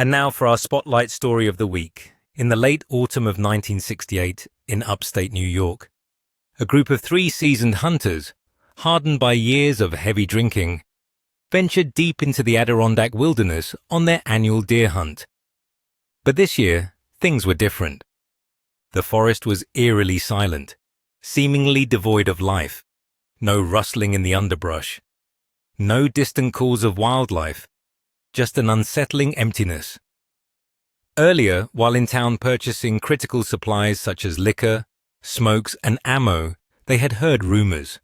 And now for our spotlight story of the week. In the late autumn of 1968, in upstate New York, a group of 3 seasoned hunters, hardened by years of heavy drinking, ventured deep into the Adirondack wilderness on their annual deer hunt. But this year, things were different. The forest was eerily silent, seemingly devoid of life. No rustling in the underbrush. No distant calls of wildlife. Just an unsettling emptiness. Earlier, while in town purchasing critical supplies such as liquor, smokes, and ammo, they had heard rumors.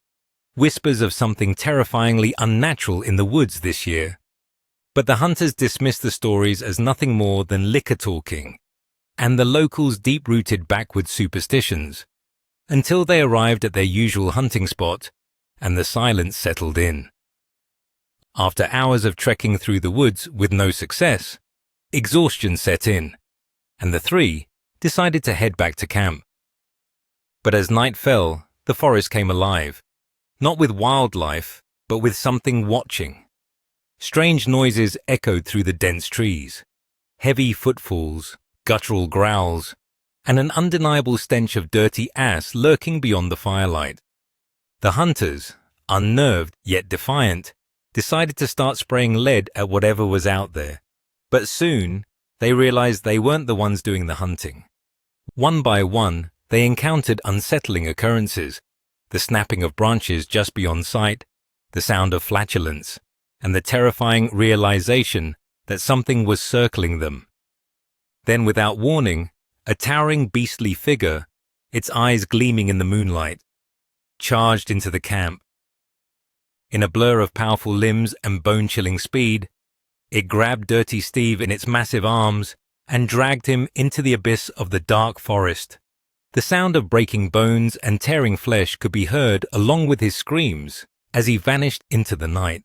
Whispers of something terrifyingly unnatural in the woods this year. But the hunters dismissed the stories as nothing more than liquor talking, and the locals' deep-rooted backwoods superstitions, until they arrived at their usual hunting spot, and the silence settled in. After hours of trekking through the woods with no success, exhaustion set in, and the 3 decided to head back to camp. But as night fell, the forest came alive, not with wildlife, but with something watching. Strange noises echoed through the dense trees, heavy footfalls, guttural growls, and an undeniable stench of dirty ass lurking beyond the firelight. The hunters, unnerved yet defiant, decided to start spraying lead at whatever was out there. But soon, they realized they weren't the ones doing the hunting. One by one, they encountered unsettling occurrences, the snapping of branches just beyond sight, the sound of flatulence, and the terrifying realization that something was circling them. Then, without warning, a towering beastly figure, its eyes gleaming in the moonlight, charged into the camp. In a blur of powerful limbs and bone-chilling speed, it grabbed Dirty Steve in its massive arms and dragged him into the abyss of the dark forest. The sound of breaking bones and tearing flesh could be heard along with his screams as he vanished into the night.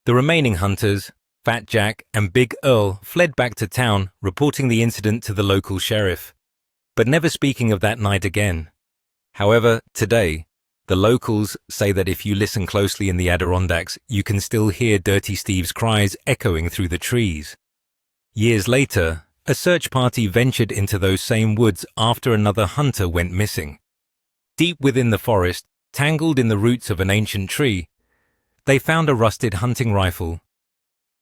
The remaining hunters, Fat Jack and Big Earl, fled back to town, reporting the incident to the local sheriff, but never speaking of that night again. However, today, the locals say that if you listen closely in the Adirondacks, you can still hear Dirty Steve's cries echoing through the trees. Years later, a search party ventured into those same woods after another hunter went missing. Deep within the forest, tangled in the roots of an ancient tree, they found a rusted hunting rifle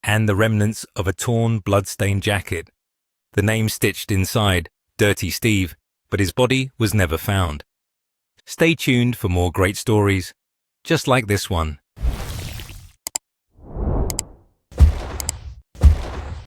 and the remnants of a torn, blood-stained jacket. The name stitched inside, Dirty Steve, but his body was never found. Stay tuned for more great stories, just like this one,